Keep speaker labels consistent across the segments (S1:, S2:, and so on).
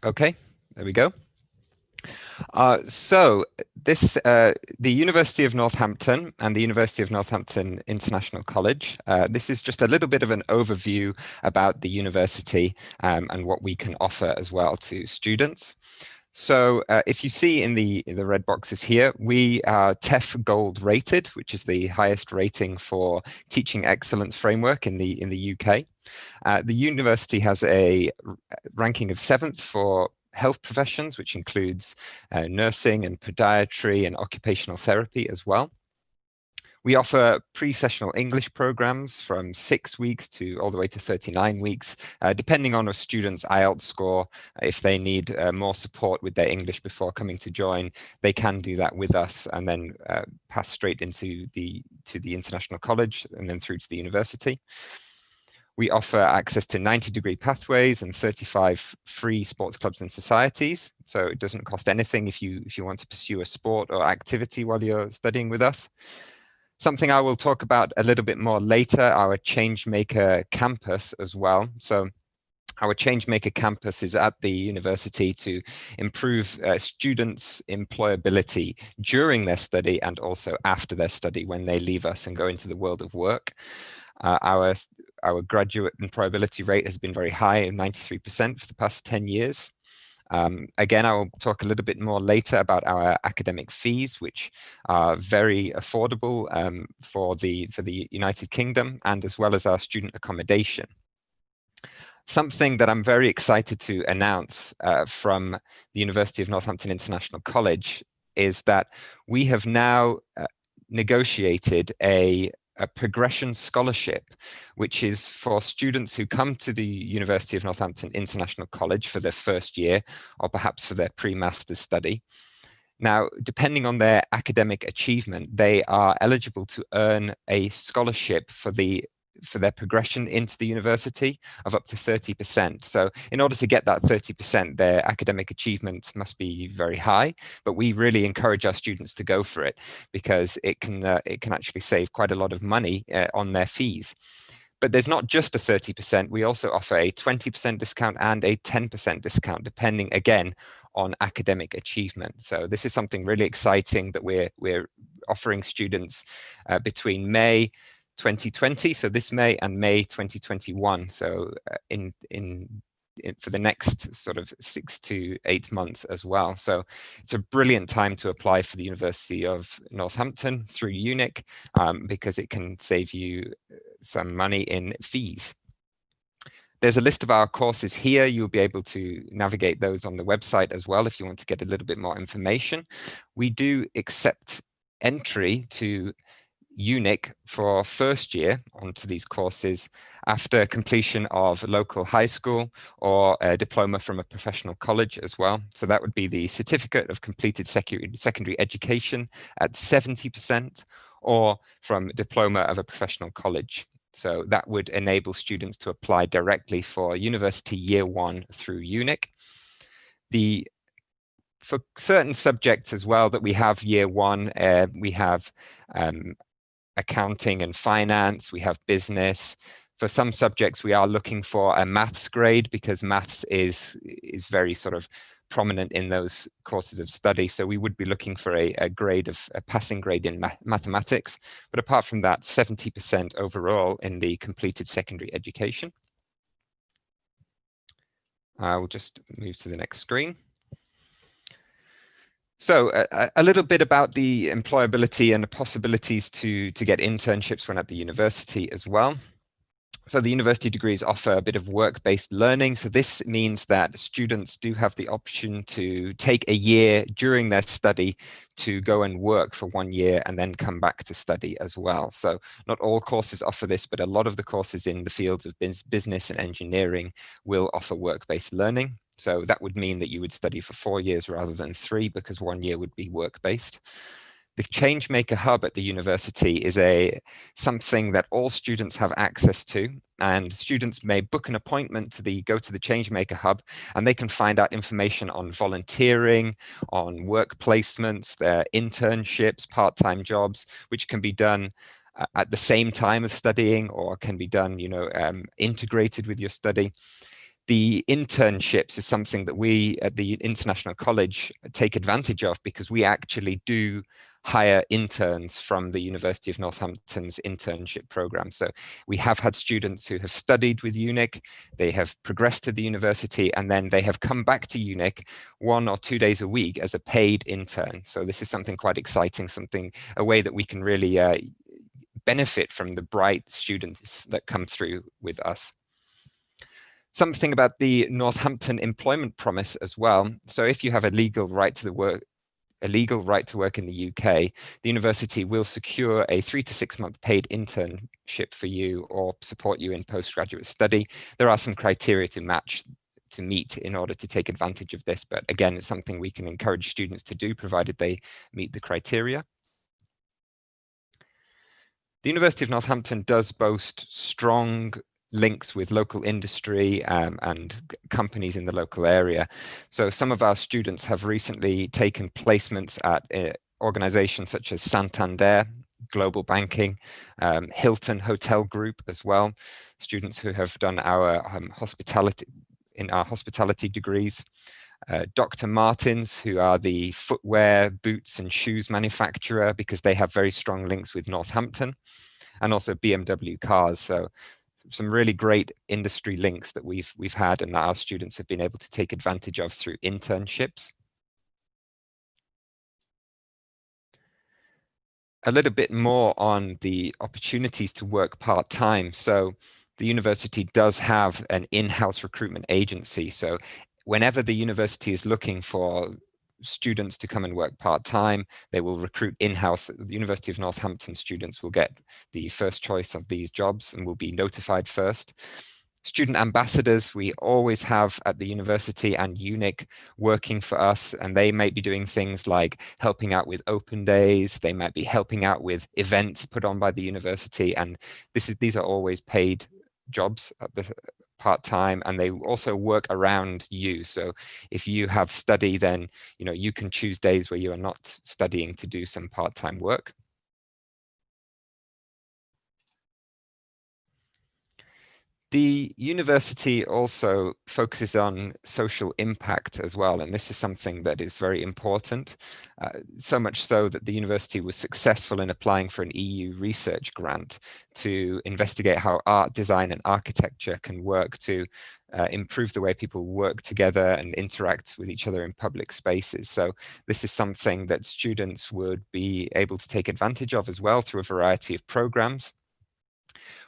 S1: Okay, there we go. So the University of Northampton and the University of Northampton International College, this is just a little bit of an overview about the university and what we can offer as well to students. So if you see in the red boxes here, we are TEF Gold rated, which is the highest rating for teaching excellence framework in the UK. The university has a ranking of 7th for health professions, which includes nursing and podiatry and occupational therapy as well. We offer pre-sessional English programs from 6 weeks to all the way to 39 weeks, depending on a student's IELTS score. If they need more support with their English before coming to join, they can do that with us and then pass straight into the international college and then through to the university. We offer access to 90-degree pathways and 35 free sports clubs and societies. So it doesn't cost anything if you want to pursue a sport or activity while you're studying with us. Something I will talk about a little bit more later, our Changemaker campus as well. So our Changemaker campus is at the university to improve students' employability during their study and also after their study when they leave us and go into the world of work. Our graduate employability rate has been very high, 93% for the past 10 years. Again, I will talk a little bit more later about our academic fees, which are very affordable for the United Kingdom, and as well as our student accommodation. Something that I'm very excited to announce from the University of Northampton International College is that we have now negotiated a progression scholarship, which is for students who come to the University of Northampton International College for their first year, or perhaps for their pre-master's study. Now, depending on their academic achievement, they are eligible to earn a scholarship for their progression into the university of up to 30%. So in order to get that 30%, their academic achievement must be very high, but we really encourage our students to go for it because it can actually save quite a lot of money on their fees. But there's not just a 30%, we also offer a 20% discount and a 10% discount, depending again on academic achievement. So this is something really exciting that we're offering students between May 2020, so this May, and May 2021. So for the next sort of 6 to 8 months as well. So it's a brilliant time to apply for the University of Northampton through UNIC because it can save you some money in fees. There's a list of our courses here. You'll be able to navigate those on the website as well if you want to get a little bit more information. We do accept entry to UNIC for first year onto these courses after completion of local high school or a diploma from a professional college as well. So that would be the certificate of completed secondary education at 70% or from diploma of a professional college. So that would enable students to apply directly for university year 1 through UNIC. For certain subjects as well that we have year 1, we have accounting and finance, we have business. For some subjects, we are looking for a maths grade because maths is very sort of prominent in those courses of study. So we would be looking for a passing grade in mathematics. But apart from that, 70% overall in the completed secondary education. We'll just move to the next screen. So a little bit about the employability and the possibilities to get internships when at the university as well. So the university degrees offer a bit of work-based learning. So this means that students do have the option to take a year during their study to go and work for 1 year and then come back to study as well. So not all courses offer this, but a lot of the courses in the fields of business and engineering will offer work-based learning. So that would mean that you would study for 4 years rather than 3 because 1 year would be work-based. The Changemaker Hub at the university is something that all students have access to, and students may book an appointment to go to the Changemaker Hub, and they can find out information on volunteering, on work placements, their internships, part-time jobs, which can be done at the same time as studying or can be done, integrated with your study. The internships is something that we at the International College take advantage of, because we actually do hire interns from the University of Northampton's internship program. So we have had students who have studied with UNIC, they have progressed to the university, and then they have come back to UNIC 1 or 2 days a week as a paid intern. So this is something quite exciting, a way that we can really benefit from the bright students that come through with us. Something about the Northampton employment promise as well. So if you have a legal right to work in the UK, the university will secure a 3 to 6 month paid internship for you or support you in postgraduate study. There are some criteria to meet in order to take advantage of this, but again, it's something we can encourage students to do, provided they meet the criteria. The University of Northampton does boast strong links with local industry and companies in the local area. So some of our students have recently taken placements at organizations such as Santander, Global Banking, Hilton Hotel Group as well. Students who have done our hospitality degrees. Dr. Martens, who are the footwear, boots and shoes manufacturer, because they have very strong links with Northampton, and also BMW cars. So some really great industry links that we've had and that our students have been able to take advantage of through internships. A little bit more on the opportunities to work part-time. So the university does have an in-house recruitment agency. So whenever the university is looking for students to come and work part-time, they will recruit in-house. The University of Northampton students will get the first choice of these jobs and will be notified first. Student ambassadors, we always have at the university and UNIC working for us, and they might be doing things like helping out with open days, they might be helping out with events put on by the university, and these are always paid jobs at the part-time, and they also work around you. So if you have study, then you can choose days where you are not studying to do some part-time work. The university also focuses on social impact as well, and this is something that is very important, so much so that the university was successful in applying for an EU research grant to investigate how art, design and architecture can work to improve the way people work together and interact with each other in public spaces. So this is something that students would be able to take advantage of as well through a variety of programs.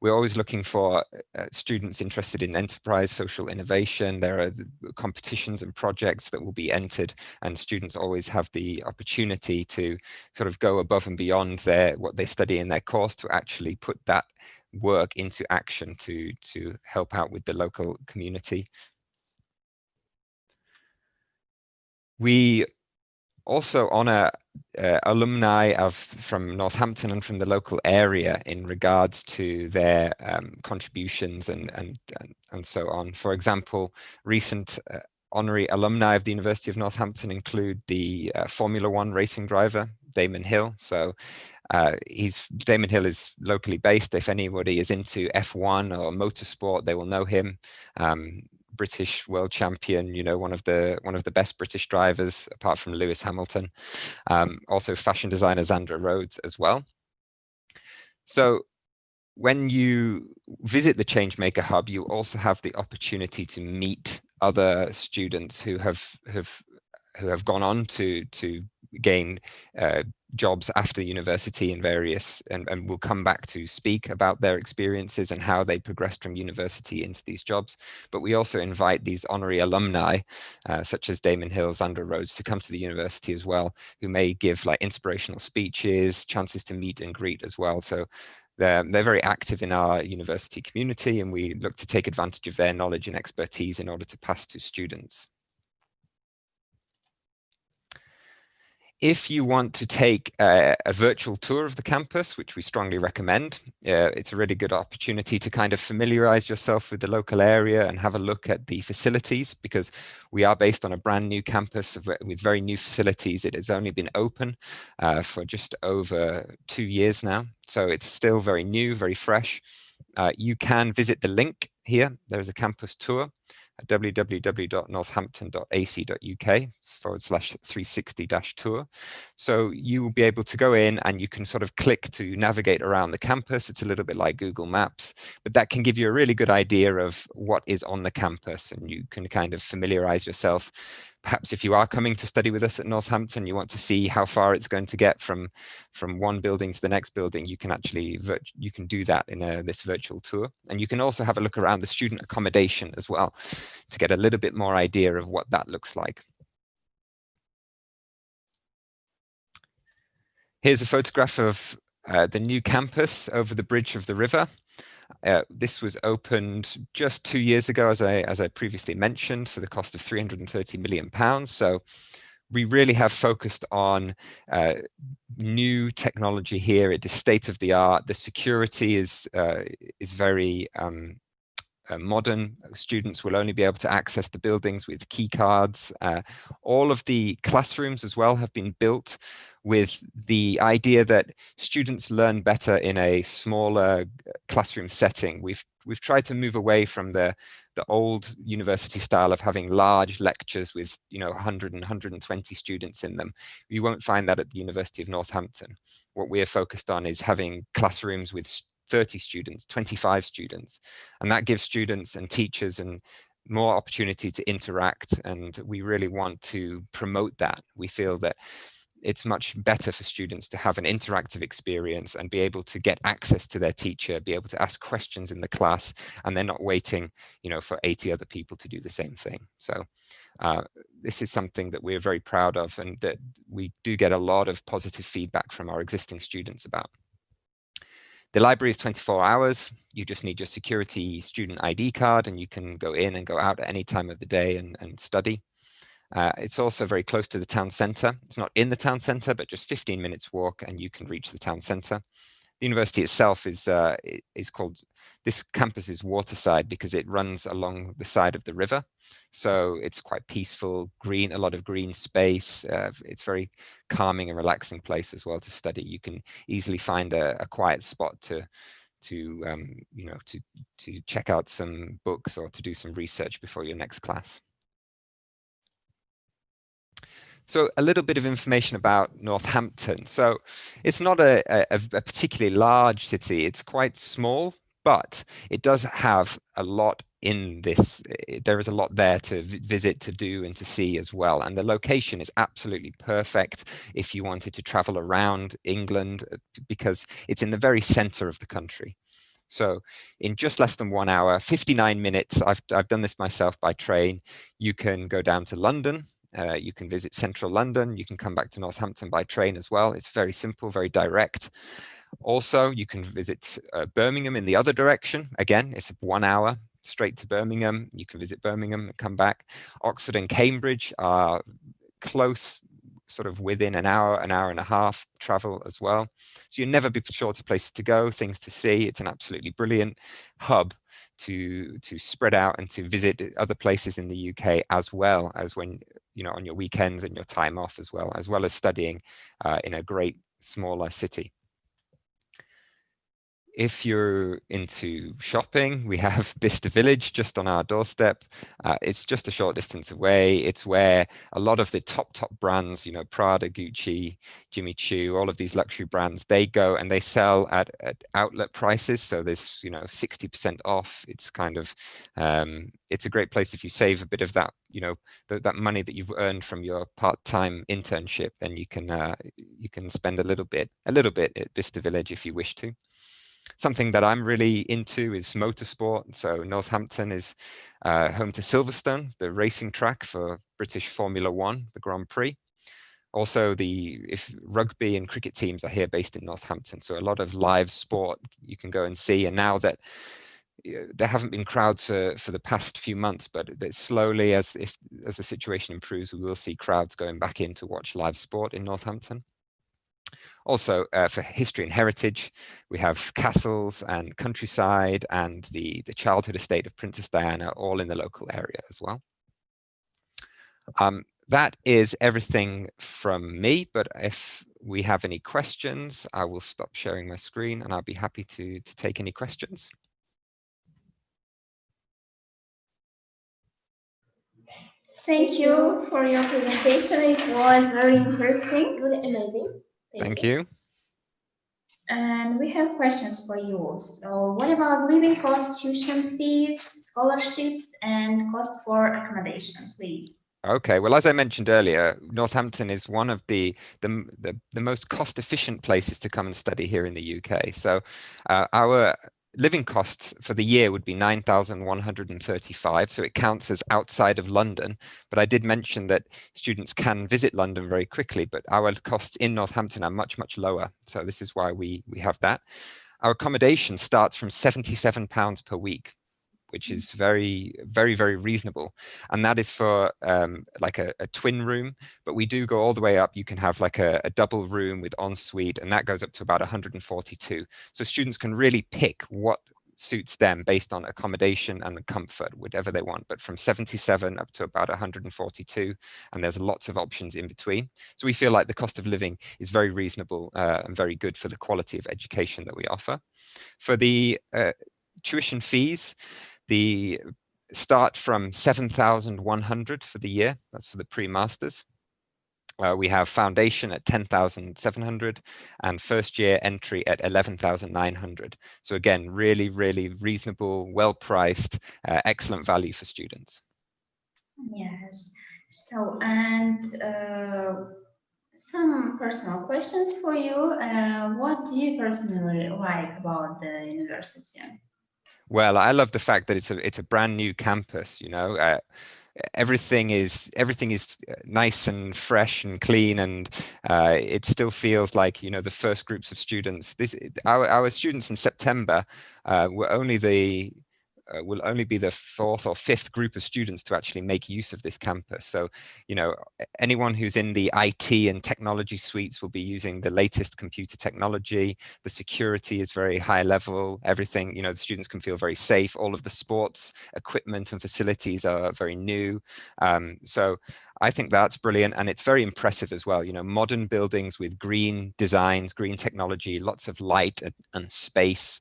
S1: We're always looking for students interested in enterprise social innovation. There are competitions and projects that will be entered, and students always have the opportunity to sort of go above and beyond what they study in their course to actually put that work into action to help out with the local community. We also honor alumni from Northampton and from the local area in regards to their contributions and so on. For example, recent honorary alumni of the University of Northampton include the Formula One racing driver, Damon Hill. So Damon Hill is locally based. If anybody is into F1 or motorsport, they will know him. British world champion, one of the best British drivers apart from Lewis Hamilton. Also fashion designer Zandra Rhodes as well. So when you visit the Changemaker Hub, you also have the opportunity to meet other students who have gone on to gain jobs after university in various, and will come back to speak about their experiences and how they progressed from university into these jobs. But we also invite these honorary alumni, such as Damon Hill, Zandra Rhodes, to come to the university as well, who may give like inspirational speeches, chances to meet and greet as well. So they're very active in our university community, and we look to take advantage of their knowledge and expertise in order to pass to students. If you want to take a virtual tour of the campus, which we strongly recommend, it's a really good opportunity to kind of familiarize yourself with the local area and have a look at the facilities, because we are based on a brand new campus with very new facilities. It has only been open for just over 2 years now. So it's still very new, very fresh. You can visit the link here. There's a campus tour. www.northampton.ac.uk/360-tour. So you will be able to go in and you can sort of click to navigate around the campus. It's a little bit like Google Maps, but that can give you a really good idea of what is on the campus, and you can kind of familiarize yourself. Perhaps if you are coming to study with us at Northampton, you want to see how far it's going to get from one building to the next building, you can actually do that in this virtual tour. And you can also have a look around the student accommodation as well to get a little bit more idea of what that looks like. Here's a photograph of the new campus over the bridge of the river. This was opened just 2 years ago, as I previously mentioned, for the cost of £330 million. So we really have focused on new technology here. It is state of the art. The security is very modern. Students will only be able to access the buildings with key cards. All of the classrooms as well have been built with the idea that students learn better in a smaller classroom setting. We've tried to move away from the old university style of having large lectures with 100 and 120 students in them. You won't find that at the University of Northampton. What we are focused on is having classrooms with 30 students, 25 students, and that gives students and teachers and more opportunity to interact, and we really want to promote that. We feel that it's much better for students to have an interactive experience and be able to get access to their teacher, be able to ask questions in the class, and they're not waiting, for 80 other people to do the same thing. So this is something that we're very proud of and that we do get a lot of positive feedback from our existing students about. The library is 24 hours. You just need your security student ID card and you can go in and go out at any time of the day and study. It's also very close to the town centre. It's not in the town centre, but just 15 minutes walk and you can reach the town centre. The university itself is called, this campus is waterside because it runs along the side of the river. So it's quite peaceful, green, a lot of green space. It's very calming and relaxing place as well to study. You can easily find a quiet spot to check out some books or to do some research before your next class. So a little bit of information about Northampton. So it's not a particularly large city. It's quite small, but it does have a lot in this. There is a lot there to visit, to do, and to see as well. And the location is absolutely perfect if you wanted to travel around England, because it's in the very center of the country. So in just less than 1 hour, 59 minutes, I've done this myself by train, you can go down to London. You can visit central London. You can come back to Northampton by train as well. It's very simple, very direct. Also, you can visit Birmingham in the other direction. Again, it's 1 hour straight to Birmingham. You can visit Birmingham and come back. Oxford and Cambridge are close, sort of within an hour and a half travel as well. So you'll never be short of places to go, things to see. It's an absolutely brilliant hub to spread out and to visit other places in the UK, as well as when on your weekends and your time off, as well as studying in a great smaller city. If you're into shopping, we have Bicester Village just on our doorstep. It's just a short distance away. It's where a lot of the top brands, Prada, Gucci, Jimmy Choo, all of these luxury brands, they go and they sell at outlet prices. So there's 60% off. It's kind of it's a great place if you save a bit of that that money that you've earned from your part-time internship. Then you can spend a little bit at Bicester Village if you wish to. Something that I'm really into is motorsport. So Northampton is home to Silverstone, the racing track for British Formula One, the Grand Prix. Also, if rugby and cricket teams are here based in Northampton, so a lot of live sport you can go and see. And now that there haven't been crowds for the past few months, but that slowly, as the situation improves, we will see crowds going back in to watch live sport in Northampton. Also, for history and heritage, we have castles and countryside and the childhood estate of Princess Diana, all in the local area as well. That is everything from me, but if we have any questions, I will stop sharing my screen and I'll be happy to take any questions.
S2: Thank you for your presentation. It was very interesting, really amazing.
S1: Thank you.
S2: And we have questions for you. So what about living costs, tuition fees, scholarships, and cost for accommodation, please?
S1: Okay, well, as I mentioned earlier, Northampton is one of the most cost-efficient places to come and study here in the UK. So our living costs for the year would be 9,135, so it counts as outside of London. But I did mention that students can visit London very quickly, but our costs in Northampton are much, much lower. So this is why we have that. Our accommodation starts from £77 per week, which is very, very, very reasonable. And that is for like a twin room, but we do go all the way up. You can have like a double room with ensuite, and that goes up to about 142. So students can really pick what suits them based on accommodation and comfort, whatever they want, but from 77 up to about 142, and there's lots of options in between. So we feel like the cost of living is very reasonable and very good for the quality of education that we offer. For the tuition fees, the start from 7,100 for the year. That's for the pre-masters. We have foundation at 10,700 and first year entry at 11,900. So again, really, really reasonable, well-priced, excellent value for students.
S2: Yes. So, and some personal questions for you. What do you personally like about the university?
S1: Well, I love the fact that it's a brand new campus. You know, everything is nice and fresh and clean, and it still feels like, you know, the first groups of students. Our students in September will only be the fourth or fifth group of students to actually make use of this campus. So, you know, anyone who's in the IT and technology suites will be using the latest computer technology. The security is very high level. Everything, you know, the students can feel very safe. All of the sports equipment and facilities are very new. So I think that's brilliant, and it's very impressive as well. You know, modern buildings with green designs, green technology, lots of light and space.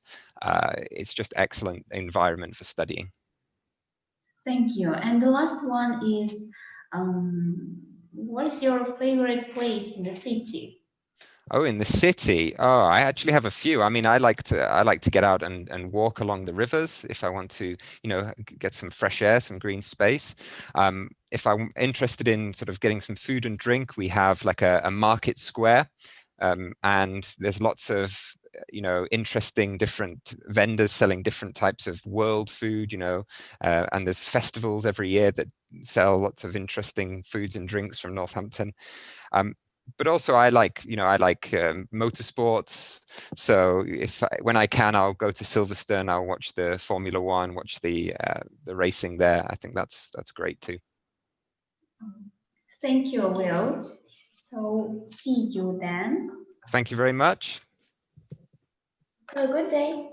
S1: It's just excellent environment for studying.
S2: Thank you. And the last one is, what is your favorite place in the city?
S1: Oh, in the city. Oh, I actually have a few. I mean, I like to get out and walk along the rivers if I want to, you know, get some fresh air, some green space. If I'm interested in sort of getting some food and drink, we have like a market square, and there's lots of, you know, interesting different vendors selling different types of world food, you know, and there's festivals every year that sell lots of interesting foods and drinks from Northampton. But also I like motorsports. So when I can, I'll go to Silverstone. I'll watch the Formula One, watch the racing there. I think that's great too.
S2: Thank you, Will. So see you then.
S1: Thank you very much.
S2: Have a good day.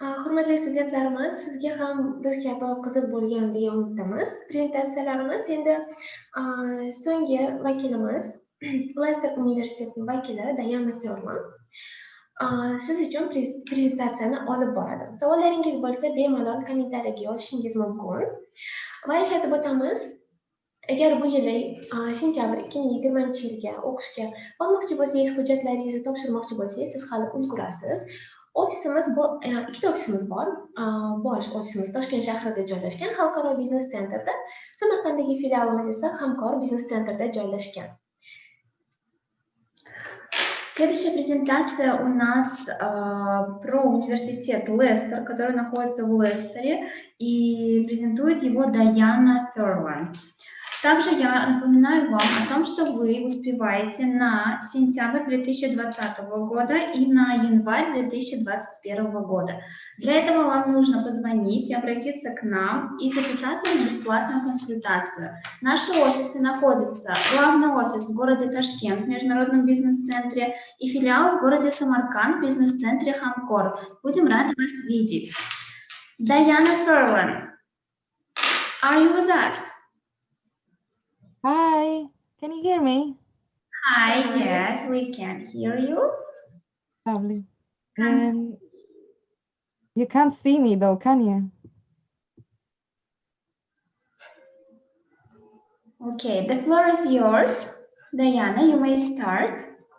S2: Hurmatli studentlarimiz, sizga ham biz kabi qiziq bo'lgan deya umidamiz. Prezentatsiyalarimiz endi so'nggi vakilimiz Lester Universitetining vakili Diana Furlan siz uchun prezentatsiyani olib boradi. Savollaringiz bo'lsa, bemalol kommentariyaga yozishingiz mumkin. Va eslatib o'tamiz, agar bu yili sentyabr 2020-yilga o'qishga olmoqchi bo'lsangiz, hujjatlaringizni topshirmoqchi bo'lsangiz, siz hali ulgurasiz. Ofisimiz ikkita ofisimiz bor. Bosh ofisimiz Toshkent shahrida joylashgan, Xalqaro biznes sentrda. Samarqanddagi filialimiz esa Hamkor biznes sentrda joylashgan. Следующая презентация у нас про университет Лестер, который находится в Лестере, и презентует его Дайана Ферланд. Также я напоминаю вам о том, что вы успеваете на сентябрь 2020 года и на январь 2021 года. Для этого вам нужно позвонить и обратиться к нам и записаться на бесплатную консультацию. Наши офисы находятся, главный офис в городе Ташкент в Международном бизнес-центре и филиал в городе Самарканд в бизнес-центре Хамкор. Будем рады вас видеть. Diana Furlan, are you with us?
S3: Hi, can you hear me?
S2: Hi, yes, we can hear you.
S3: Lovely. You can't see me though, can you?
S2: Okay, the floor is yours. Diana, you may start.